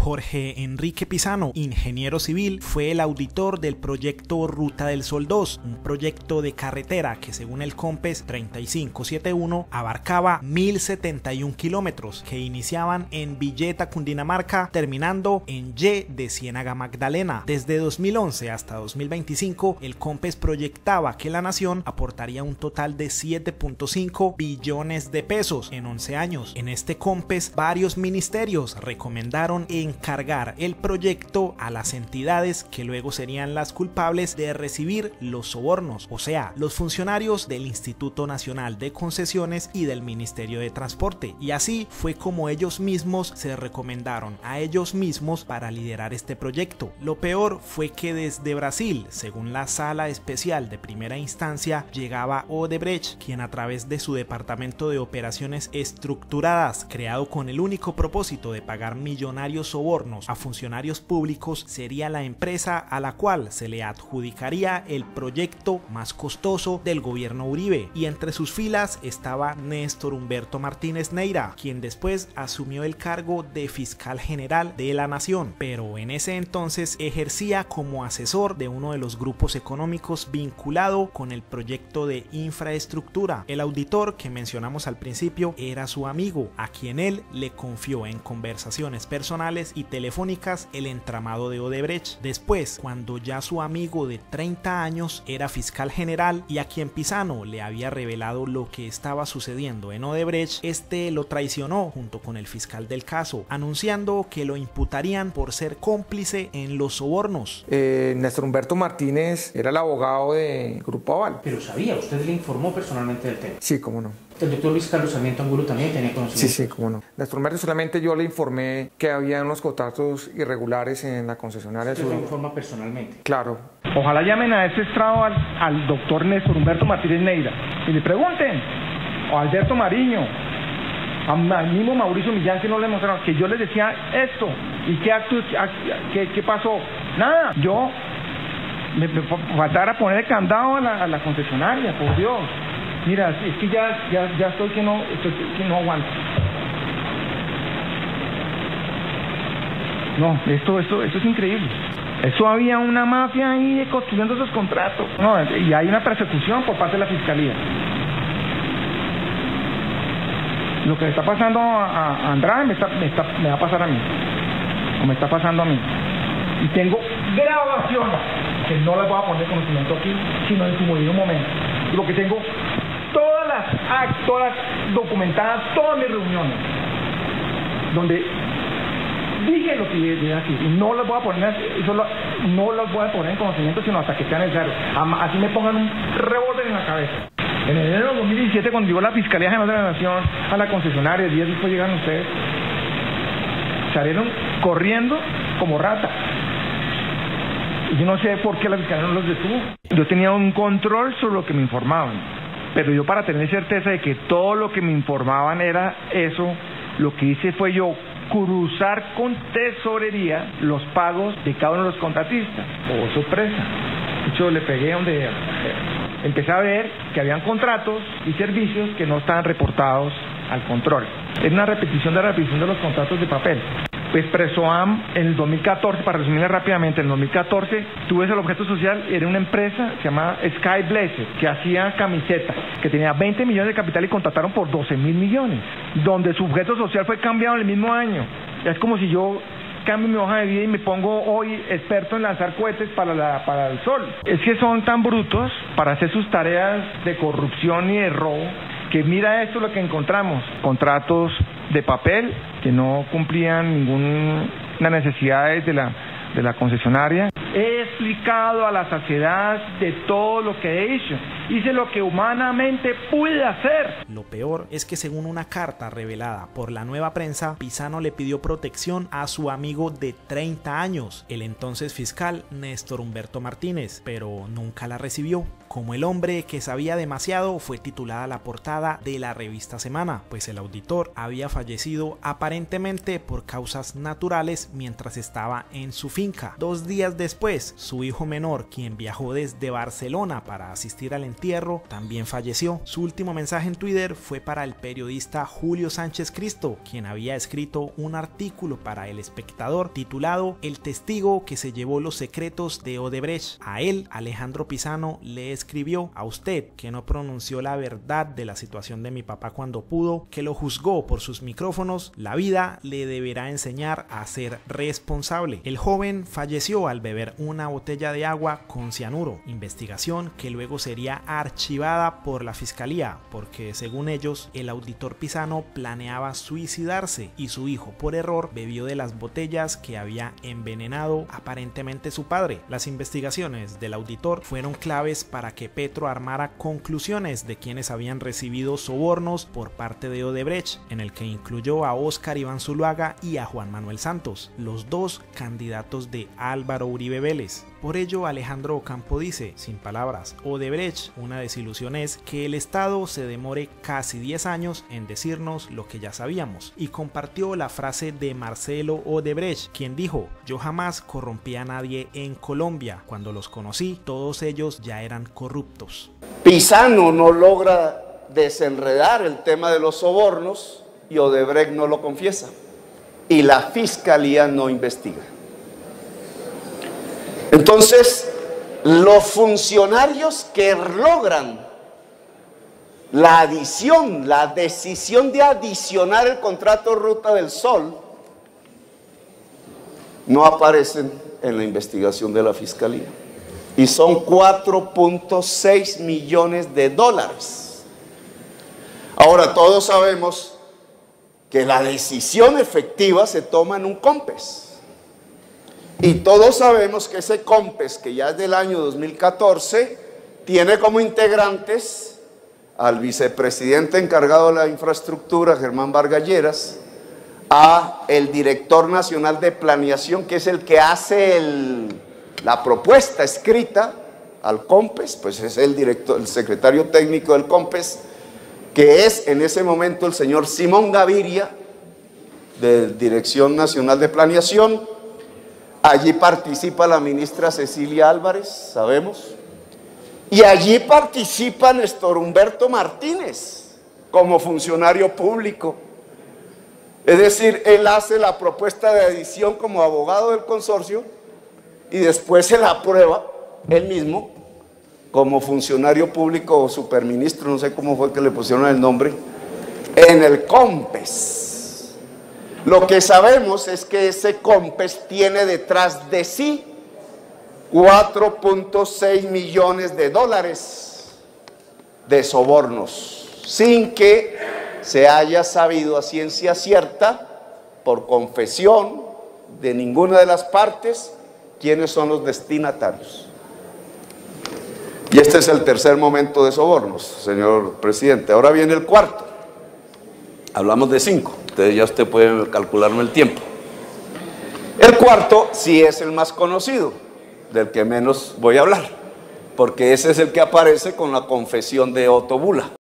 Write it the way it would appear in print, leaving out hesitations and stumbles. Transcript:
Jorge Enrique Pisano, ingeniero civil, fue el auditor del proyecto Ruta del Sol 2, un proyecto de carretera que según el COMPES 3571 abarcaba 1071 kilómetros que iniciaban en Villeta, Cundinamarca, terminando en Y de Ciénaga Magdalena. Desde 2011 hasta 2025, el COMPES proyectaba que la nación aportaría un total de 7.5 billones de pesos en 11 años. En este COMPES, varios ministerios recomendaron encargar el proyecto a las entidades que luego serían las culpables de recibir los sobornos, o sea, los funcionarios del Instituto Nacional de Concesiones y del Ministerio de Transporte. Y así fue como ellos mismos se recomendaron a ellos mismos para liderar este proyecto. Lo peor fue que desde Brasil, según la Sala Especial de Primera Instancia, llegaba Odebrecht, quien a través de su Departamento de Operaciones Estructuradas, creado con el único propósito de pagar millonarios sobornos a funcionarios públicos, sería la empresa a la cual se le adjudicaría el proyecto más costoso del gobierno Uribe, y entre sus filas estaba Néstor Humberto Martínez Neira, quien después asumió el cargo de fiscal general de la nación, pero en ese entonces ejercía como asesor de uno de los grupos económicos vinculado con el proyecto de infraestructura. El auditor que mencionamos al principio era su amigo, a quien él le confió en conversaciones personales y telefónicas el entramado de Odebrecht. Después, cuando ya su amigo de 30 años era fiscal general y a quien Pisano le había revelado lo que estaba sucediendo en Odebrecht, este lo traicionó junto con el fiscal del caso, anunciando que lo imputarían por ser cómplice en los sobornos. Néstor Humberto Martínez era el abogado de Grupo Aval. Pero sabía, usted le informó personalmente del tema. Sí, cómo no. El doctor Luis Carlos Sarmiento Angulo también tenía conocimiento. Sí, cómo no. Néstor Humberto solamente yo le informé que había unos contratos irregulares en la concesionaria. ¿Usted lo informa personalmente? Claro. Ojalá llamen a ese estrado al doctor Néstor Humberto Martínez Neira y le pregunten, o a Alberto Mariño, al mismo Mauricio Millán, que no le mostraron, que yo les decía esto, y qué pasó. Nada, yo me faltara poner el candado a la concesionaria, por Dios. Mira, es que ya estoy que no aguanto. No, esto es increíble. Eso había una mafia ahí construyendo esos contratos. No, y hay una persecución por parte de la fiscalía. Lo que le está pasando a Andrade me va a pasar a mí. O me está pasando a mí. Y tengo grabaciones que no las voy a poner conocimiento aquí, sino en su debido momento. Y lo que tengo todas documentadas, todas mis reuniones, donde dije lo que iba a decir, y no las voy a poner, no las voy a poner en conocimiento, sino hasta que sea necesario. Así me pongan un revólver en la cabeza. En enero de 2017, cuando llegó la Fiscalía General de la Nación a la concesionaria, 10 días después llegaron ustedes, salieron corriendo como ratas. Y yo no sé por qué la Fiscalía no los detuvo. Yo tenía un control sobre lo que me informaban. Pero yo, para tener certeza de que todo lo que me informaban era eso, lo que hice fue yo cruzar con tesorería los pagos de cada uno de los contratistas. Oh, sorpresa. De hecho, le pegué donde empecé a ver que habían contratos y servicios que no estaban reportados al control. Era una repetición de los contratos de papel. Pues Presoam en el 2014, para resumirla rápidamente, en el 2014 tuve el objeto social, era una empresa que se llama Sky Blazer, que hacía camisetas, que tenía 20 millones de capital y contrataron por 12.000 millones, donde su objeto social fue cambiado en el mismo año. Es como si yo cambio mi hoja de vida y me pongo hoy experto en lanzar cohetes para el sol. Es que son tan brutos para hacer sus tareas de corrupción y de robo, que mira esto lo que encontramos: contratos de papel que no cumplían ninguna necesidades de la concesionaria. He explicado a la saciedad de todo lo que he hecho. Hice lo que humanamente pude hacer. Lo peor es que, según una carta revelada por la Nueva Prensa, Pisano le pidió protección a su amigo de 30 años, el entonces fiscal Néstor Humberto Martínez, pero nunca la recibió. Como el hombre que sabía demasiado, fue titulada la portada de la revista Semana, pues el auditor había fallecido aparentemente por causas naturales mientras estaba en su finca. 2 días después, su hijo menor, quien viajó desde Barcelona para asistir al entierro, también falleció. Su último mensaje en Twitter fue para el periodista Julio Sánchez Cristo, quien había escrito un artículo para El Espectador titulado El testigo que se llevó los secretos de Odebrecht. A él, Alejandro Pizano le escribió: a usted, que no pronunció la verdad de la situación de mi papá cuando pudo, que lo juzgó por sus micrófonos, la vida le deberá enseñar a ser responsable. El joven falleció al beber una botella de agua con cianuro, investigación que luego sería archivada por la fiscalía, porque según ellos, el auditor Pizano planeaba suicidarse y su hijo por error bebió de las botellas que había envenenado aparentemente su padre. Las investigaciones del auditor fueron claves para que Petro armara conclusiones de quienes habían recibido sobornos por parte de Odebrecht, en el que incluyó a Óscar Iván Zuluaga y a Juan Manuel Santos, los dos candidatos de Álvaro Uribe Vélez. Por ello, Alejandro Ocampo dice, sin palabras: Odebrecht, una desilusión es que el Estado se demore casi 10 años en decirnos lo que ya sabíamos, y compartió la frase de Marcelo Odebrecht, quien dijo: yo jamás corrompí a nadie en Colombia, cuando los conocí, todos ellos ya eran corruptos. Pizano no logra desenredar el tema de los sobornos y Odebrecht no lo confiesa, y la fiscalía no investiga. Entonces, los funcionarios que logran la adición, la decisión de adicionar el contrato Ruta del Sol, no aparecen en la investigación de la fiscalía. Y son 4.6 millones de dólares. Ahora, todos sabemos que la decisión efectiva se toma en un COMPES. Y todos sabemos que ese COMPES, que ya es del año 2014, tiene como integrantes al vicepresidente encargado de la infraestructura, Germán Vargas Lleras, a el director nacional de planeación, que es el que hace la propuesta escrita al COMPES, pues es el secretario técnico del COMPES, que es en ese momento el señor Simón Gaviria, de Dirección Nacional de Planeación. Allí participa la ministra Cecilia Álvarez, sabemos, y allí participa Néstor Humberto Martínez como funcionario público. Es decir, él hace la propuesta de adición como abogado del consorcio y después se la aprueba él mismo como funcionario público o superministro, no sé cómo fue que le pusieron el nombre, en el COMPES. Lo que sabemos es que ese COMPES tiene detrás de sí 4.6 millones de dólares de sobornos, sin que se haya sabido a ciencia cierta, por confesión de ninguna de las partes, quiénes son los destinatarios. Y este es el tercer momento de sobornos, señor presidente. Ahora viene el cuarto. Hablamos de 5. Entonces ya usted puede calcularme el tiempo. El cuarto sí es el más conocido, del que menos voy a hablar, porque ese es el que aparece con la confesión de Otto Bula.